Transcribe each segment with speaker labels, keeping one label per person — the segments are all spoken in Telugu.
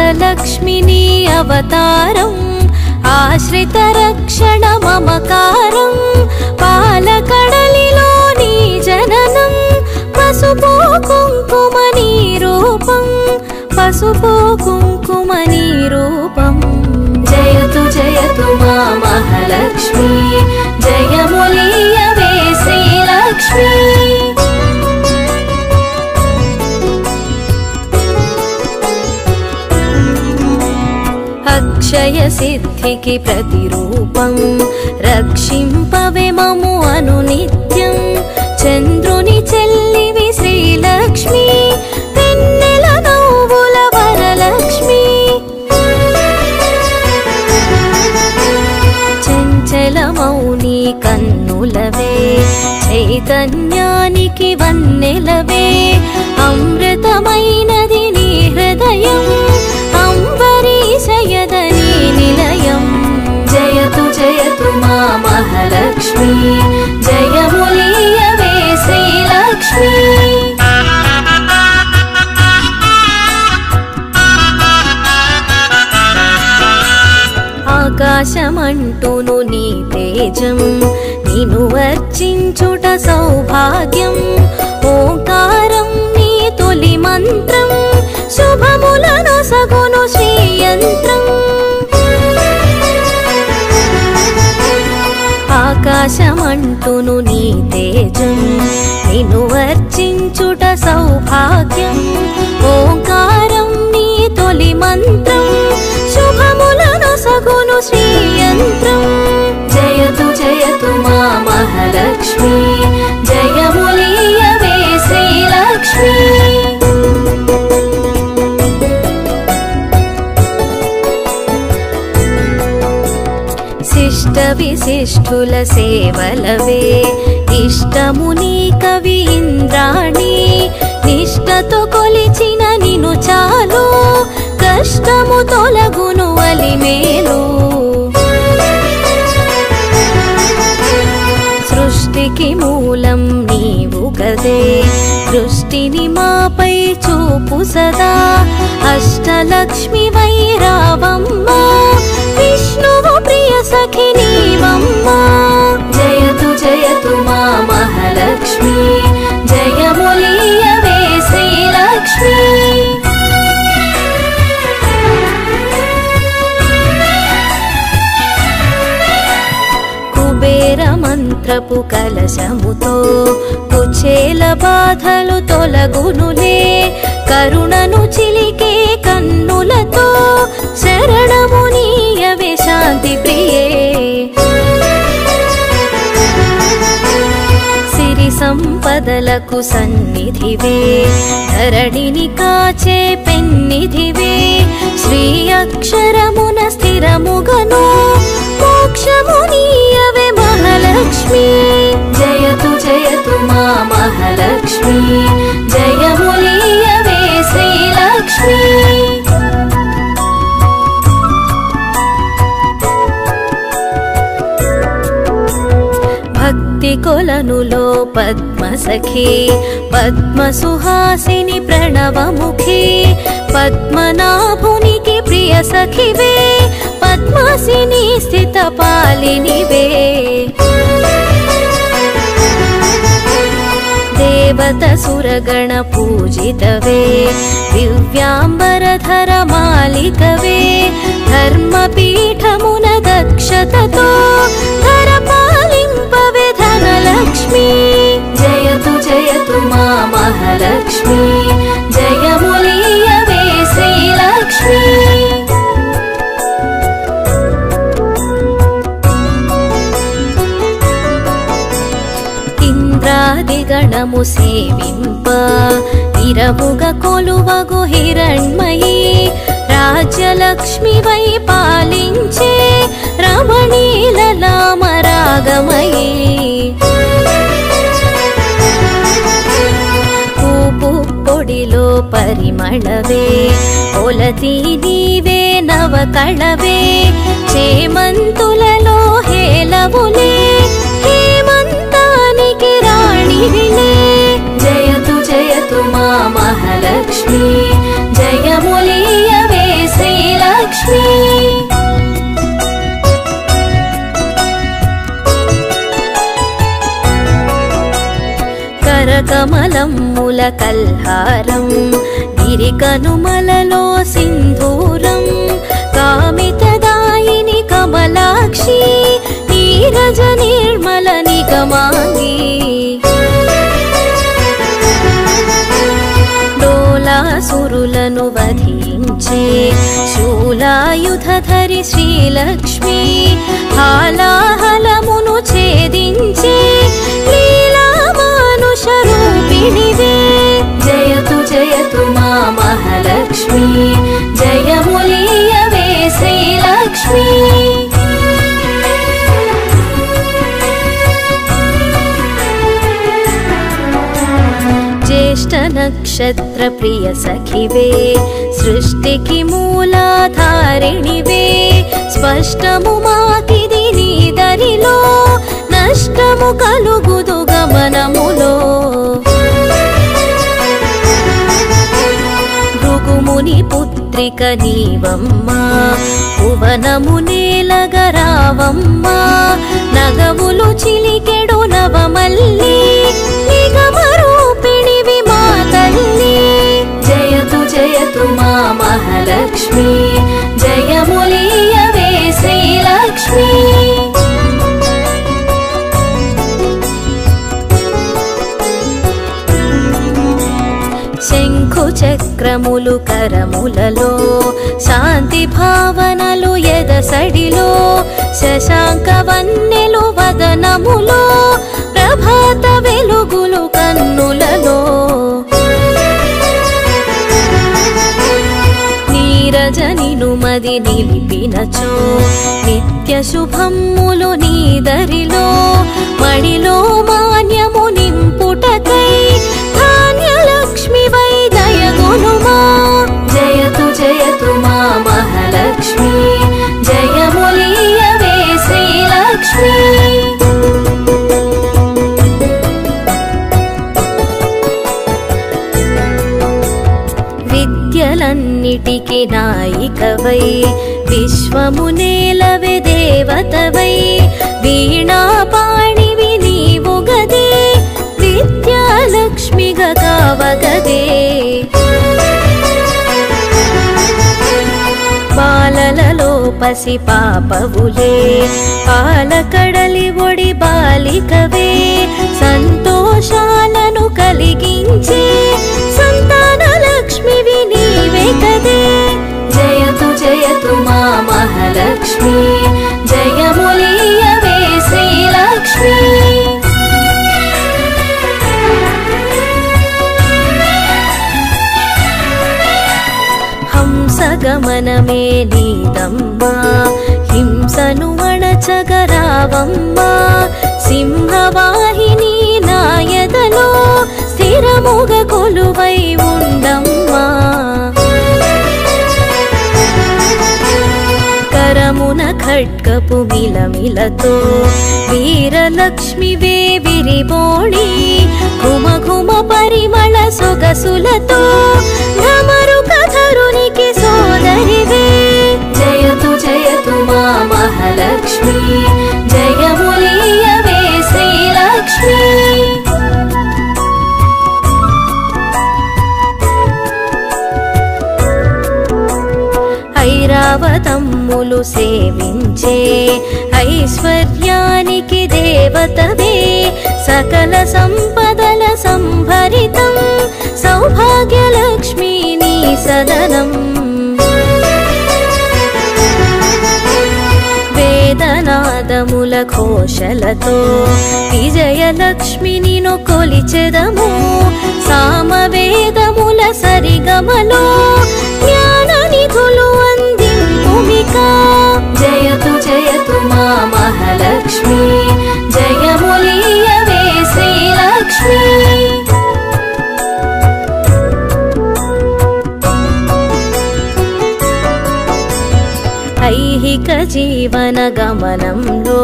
Speaker 1: అష్టలక్ష్మిని అవతారం ఆశ్రిత రక్షణ మమకారం పాలకడలిలో నీ జననం పసుపు కుంకుమని రూపం పసుపు కుంకుమని రూపం జయతు జయతు మా మహాలక్ష్మి జయములీయవే శ్రీలక్ష్మి అక్షయ సిద్ధికి ప్రతిరూపం రక్షింపవే మము అనునిత్యం చంద్రుని చెల్లివి శ్రీలక్ష్మి వెన్నెల నవ్వుల వరలక్ష్మి చంచలమౌని కన్నులవే చైతన్యానికి వన్నెలవే అమృతమైనది నీ హృదయం అంబరీషయదని నిలయం జయతు జయతు మా మహాలక్ష్మి జయములీయవే శ్రీలక్ష్మి ఆకాశమంటూను నీ తేజం నిన్ను వర్చించుట సౌభాగ్యం ఓంకారం నీ తొలి మంత్రం శుభములను సగును శ్రీయంత్రం ఆకాశమంటూను నీ తేజం నిన్ను వర్చించుట సౌభాగ్యం ఓంకారం నీ తొలి మంత్రం శుభములను సగును శ్రీయంత్రం జయతు జయతు మా మహాలక్ష్మి జయములీయవే శ్రీలక్ష్మి శిష్ట విశిష్ఠుల సేవలవే ఇష్టముని కవి ఇంద్రాణి నిష్టతో కొలిచిన నిను చాలు కష్టము తొలగును అలిమేలు సృష్టికి మూలం నీవు కదే దృష్టిని మాపై చూపు సదా అష్టలక్ష్మి వైరావమ్మ విష్ణువు ప్రియ సఖి నీవమ్మ జయతు జయతు మా మహాలక్ష్మి జయములీయవే శ్రీలక్ష్మి కుబేర మంత్రపు కలశముతో కుచేల బాధలు తొలగునులే కరుణను చిలికే కన్నులతో శరణము నీయవే శాంతి ప్రియే సిరి సంపదలకు సన్నిధివే ధరణిని కాచే పెన్నిధివే శ్రీ అక్షరమున స్థిరముగను మోక్షము నీయవే మహాలక్ష్మి జయతు జయతు మా మహాలక్ష్మి జయములీయవే శ్రీలక్ష్మి భక్తి కొలనులో పద్మసఖి పద్మసుహాసిని ప్రణవముఖి పద్మనాభునికి ప్రియ సఖివే పద్మాసిని స్థిత పాలినివే దేవత సురగణ పూజితవే దివ్యాంబరధర మాలికవే ధర్మపీఠమున దక్షతతో ధర పాలింపవే ధనలక్ష్మి జయతు జయతు మా మహాలక్ష్మి జయములీయవే శ్రీలక్ష్మి ఇంద్రాదిగణము సేవింప ఇరవుగా కొలువగు హిరణ్మయీ రాజ్యలక్ష్మి వై పాలించే రమణీలలామరాగమయీ పూపు పొడిలో పరిమళవే పొలతి నీవే నవకళవే చేమంతులలో హేలవులే హేమంతానికి రాణివిలే జయతు జయతు మా మహాలక్ష్మి జయములీయవే కరకమలమ్ముల కల్హారం గిరికనుమలలో సింధూరం కామితదాయిని కమలాక్షి నీరజ నిర్మల నిగమాంగి డోలాసురులను వధించే శూలాయుధధరి శ్రీలక్ష్మి హాలాహలమును ఛేదించే లీలామానుషరూపిణివే జయతు జయతు మా మహాలక్ష్మి జయములీయవే శ్రీలక్ష్మి జ్యేష్ఠ నక్షత్ర ప్రియ సఖివే సృష్టికి మూలాధారిణివే స్పష్టము మాకిది నీ దరిలో నష్టము కలుగుదు గమనములో భృగుముని పుత్రిక నీవమ్మా భువనము నేలగరావమ్మా నగములు చిలికెడు నవమల్లి నిగమరూపిణివి మా తల్లి జయతు జయతు మా మహాలక్ష్మి జయములీయవే శ్రీలక్ష్మి శంఖు చక్రములు కరములలో శాంతి భావనలు ఎదసడిలో శశాంక వన్నెలు వదనములో ప్రభాత వెలుగులు కన్నులలో నీరజనిను మది నిలిపినచో నిత్య శుభమ్ములు నీదరిలో మణిలో మాన్యము నింపుటకై ధాన్యలక్ష్మి వై దయగునుమా జయతు జయతు మా మహాలక్ష్మి జయములీయవే శ్రీలక్ష్మి విద్యలన్నిటికి నాయికవై విశ్వము నేలవే దేవతవై వీణాపాణివి నీవు గదే విద్యాలక్ష్మిగా కావగదే బాలలలో పసి పాపవులే పాలకడలి ఒడి బాలికవే సంతోషాలను కలిగించే సంతాన లక్ష్మివి నీవే కదే జయతు జయతు మా మహాలక్ష్మి జయములీయవే శ్రీలక్ష్మి హంసగమనమే నీదమ్మా హింసను అణచగరావమ్మా సింహవాహిని నాయదలో స్థిరముగ కొలువై ఉండమ్మా కరమున ఖడ్గపు మిలమిలతో వీరలక్ష్మివే విరిబోణి ఘుమ ఘుమ పరిమళ సొగసులతో ధమరుకధరునికి సోదరివే జయతు జయతు మా మహాలక్ష్మి జయములీయవే శ్రీలక్ష్మి ఐరావతమ్ములు సేవించే ఐశ్వర్యానికి దేవతవే సకల సంపదల సంభరితం సౌభాగ్యలక్ష్మి నీ సదనం వేదనాదముల ఘోషలతో విజయలక్ష్మిని కొలిచెదము సామవేదముల సరిగమలో జ్ఞాన నిధులు అందింపుమికా జయతు జయతు మా మహాలక్ష్మి జయములీయవే శ్రీలక్ష్మి ఐహిక జీవన గమనంలో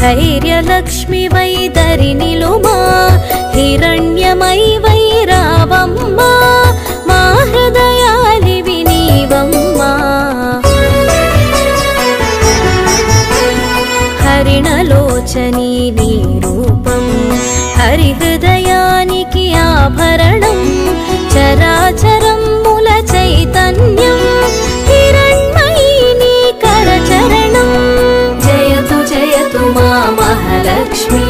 Speaker 1: ధైర్యలక్ష్మి వై దరినిలుమా హిరణ్యమై వై రావమ్మా మా హృదయాలివి నీవమ్మా హరిణలోచని నీ రూపం హరి హృదయానికి ఆభరణం చరాచరం మూల చైతన్యం హిరణ్మయీ నీ కరచరణం జయతు మా మహాలక్ష్మి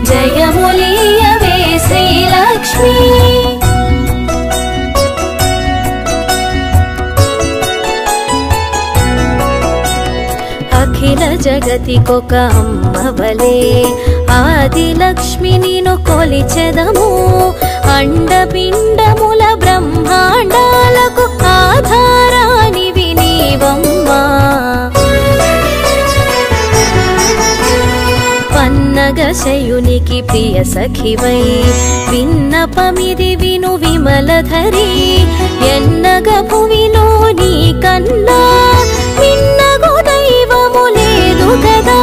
Speaker 1: జయములీయవే శ్రీలక్ష్మి అఖిల జగతికొక అమ్మవలే ఆదిలక్ష్మి నిన్ను కొలిచెదము అండపిండముల బ్రహ్మాండాలకు ఆధారానివి నీవమ్మా పన్నగశయునికి ప్రియ సఖివై విన్నపమిది విను విమలధరి ఎన్నగ భువిలో నీ కన్నా నిన్నగు దైవము లేదు కదా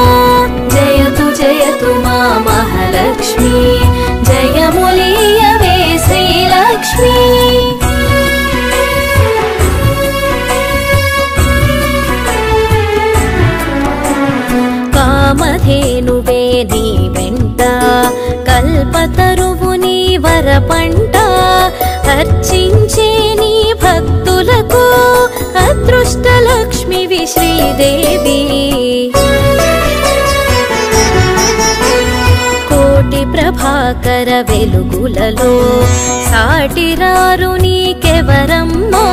Speaker 1: జయతు మా మహాలక్ష్మి జయములీయవే శ్రీలక్ష్మి కామధేనువే నీ వెంట కల్పతరువు నీ వరపంట అర్చించే నీ భక్తులకు అదృష్టలక్ష్మివి శ్రీదేవి కోటి ప్రభాకర వెలుగులలో సాటిరారు నీకెవరమ్మా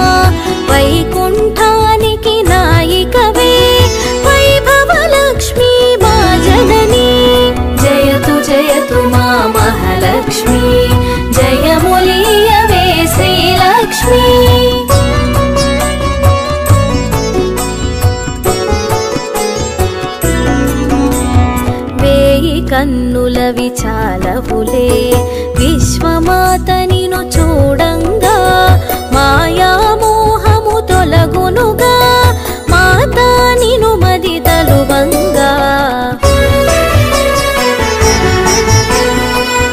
Speaker 1: వైకుంఠానికి నాయికవే వైభవలక్ష్మి మా జనని జయతు మా మహాలక్ష్మి జయములీయవే శ్రీలక్ష్మి వేయి కన్నుల విచాలవులే విశ్వమాత నిను చూడంగా మాయామోహము తొలగునుగా మాతా నిను మది తలువంగా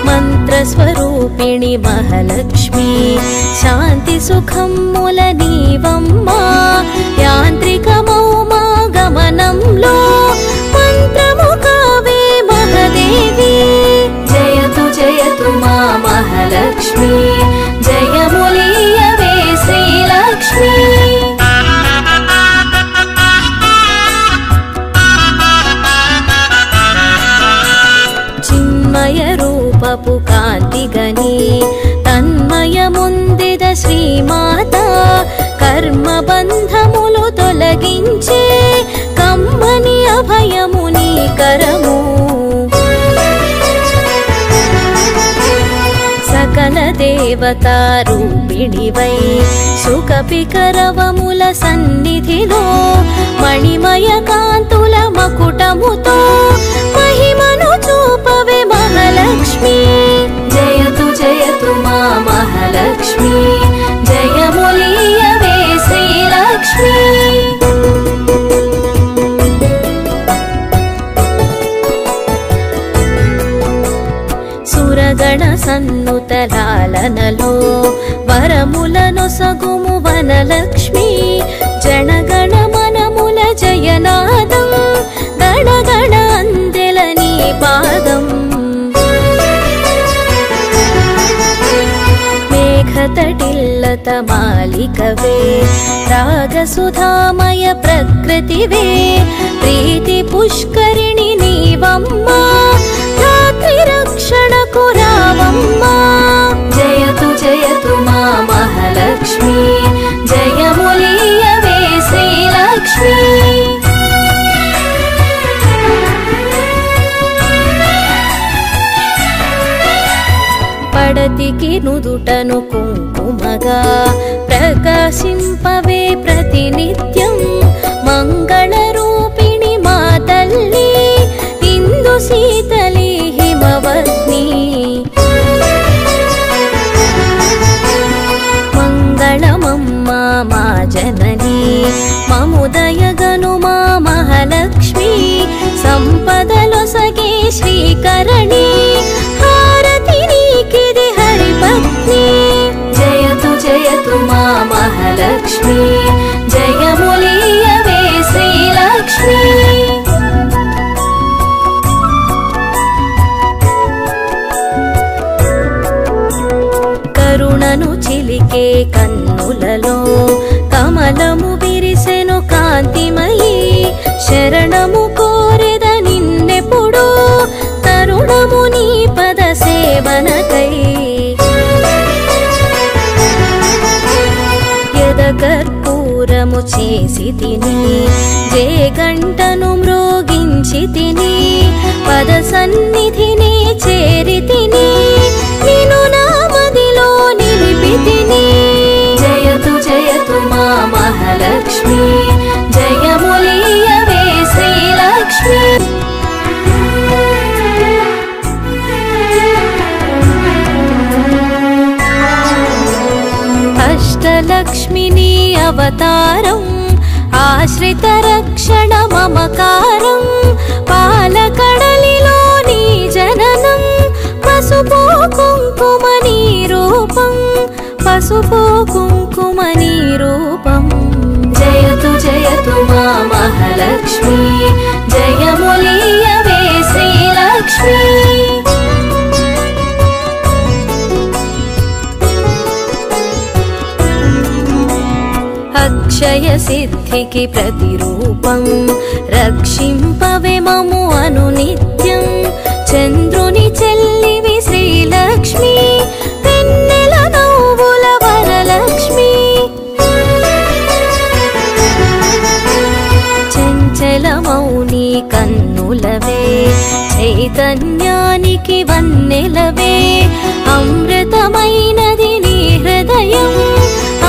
Speaker 1: మంత్రస్వరూపిణి మహాలక్ష్మి శాంతి సుఖముల నీవమ్మా యాంత్రికమౌ మా గమనంలో మంత్రము కావే మహదేవి జయతు మా మహాలక్ష్మి జయములీయవే శ్రీలక్ష్మి చిన్మయ రూపపు కాంతిగని తన్మయముందిద శ్రీమాత కర్మబంధములు తొలగించే కమ్మని అభయము నీ కరము సకల దేవతా రూపిణివై సుఖపికరవముల సన్నిధిలో మణిమయ కాంతుల మకుటముతో మహిమను చూపవే మహాలక్ష్మి జయతు మా మహాలక్ష్మి జయములీయవే శ్రీలక్ష్మి సురగణ సన్నుతలాలనలో వరములను సగుము వనలక్ష్మి జనగణ మనముల జయనాదం గణగణ అందెల నీ పాదం మేఘతటిల్లత మాలికవే రాగసుధామయ ప్రకృతివే ప్రీతి పుష్కరిణి నీవమ్మా రాత్రి రక్షణకు రావమ్మా జయతు మా మహాలక్ష్మి జయములీయవే శ్రీలక్ష్మి పడతికి నుదుటను కుంకుమగా ప్రకాశింపవే ప్రతినిత్యం మంగళ రూపిణి మా తల్లి ఇందు శీతలి హిమవత్ని మంగళమమ్మా మా జనని మముదయగను మా మహాలక్ష్మి సంపదలొసగే శ్రీకరణి హారతి నీకిది హరిపత్ని జయతు మా మహాలక్ష్మి జయములీయవే శ్రీలక్ష్మి కన్నులలో కమలము విరిసెను కాంతిమయీ శరణము కోరెద నిన్నెప్పుడు తరుణము నీ పద సేవనకై యదకర్పూరము చేసి తిని జయగంటను మ్రోగించి తిని పద సన్నిధిని చేరి తిని నిను నా మదిలో నిలిపి తిని జయతు జయతు మా మహాలక్ష్మి జయములీయవే శ్రీలక్ష్మి అష్టలక్ష్మిని అవతారం ఆశ్రిత రక్షణ మమకారం పాలకడలిలో నీ జననం పసుపు కుంకుమ నీ రూపం పసుపు కుంకుమ నీ రూపం జయతు జయతు మా మహాలక్ష్మి జయములీయవే శ్రీలక్ష్మి అక్షయ సిద్ధికి ప్రతిరూపం రక్షింపవే మము అనునిత్యం చంద్రుని చెల్లివి శ్రీలక్ష్మి వెన్నెల నవ్వుల వరలక్ష్మి చంచలమౌని కన్నులవే చైతన్యానికి వన్నెలవే అమృతమైనది నీ హృదయం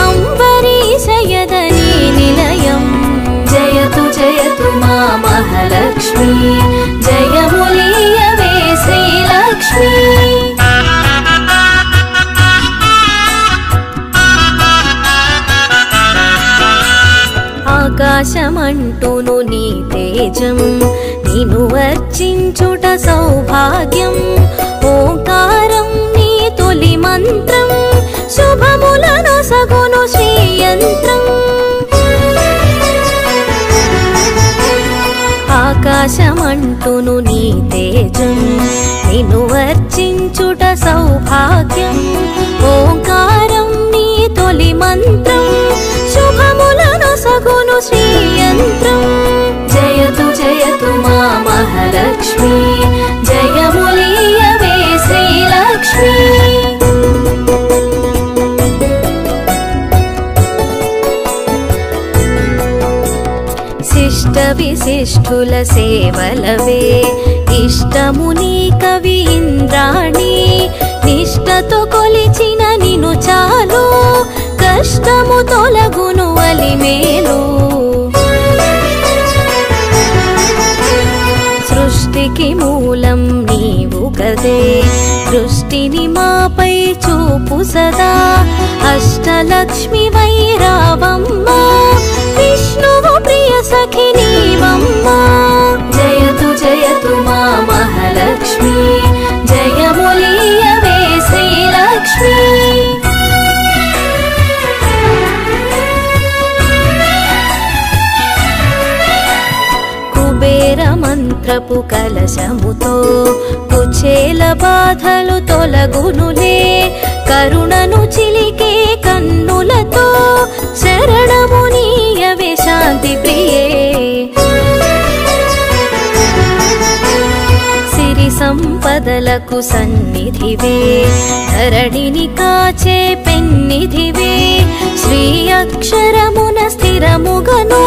Speaker 1: అంబరీషయదని నిలయం జయతు జయతు మా మహాలక్ష్మి జయములీయవే శ్రీలక్ష్మి ఆకాశమంటూను నీ తేజం నిను వర్చించుట సౌభాగ్యం ఓంకారం నీ తొలి మంత్రం శుభములను సగును శ్రీయంత్రం ఆకాశమంటూను నీ తేజం నిను వర్చించుట సౌభాగ్యం ఓంకారం నీ తొలి మంత్రం శుభములను సగును శ్రీయంత్రం జయతు జయతు మా మహాలక్ష్మి జయములీయవే శ్రీలక్ష్మి శిష్ట విశిష్ఠుల సేవలవే ఇష్టము నీ కవి ఇంద్రాణి నిష్టతో కొలిచిన నిను చాలు కష్టము తొలగును అలిమేలు సృష్టికి మూలం నీవు కదే దృష్టిని మాపై చూపు సదా అష్టలక్ష్మి వైరావమ్మ విష్ణువు ప్రియ సఖి నీవమ్మ జయతు జయతు మా మహాలక్ష్మి జయములీయవే శ్రీలక్ష్మి కుబేర మంత్రపు కలశముతో కుచేల బాధలు తొలగునులే కరుణను చిలికే కన్నులతో శరణము నీయవే శాంతి ప్రియే సిరి సంపదలకు సన్నిధివే ధరణిని కాచే పెన్నిధివే శ్రీ అక్షరమున స్థిరముగను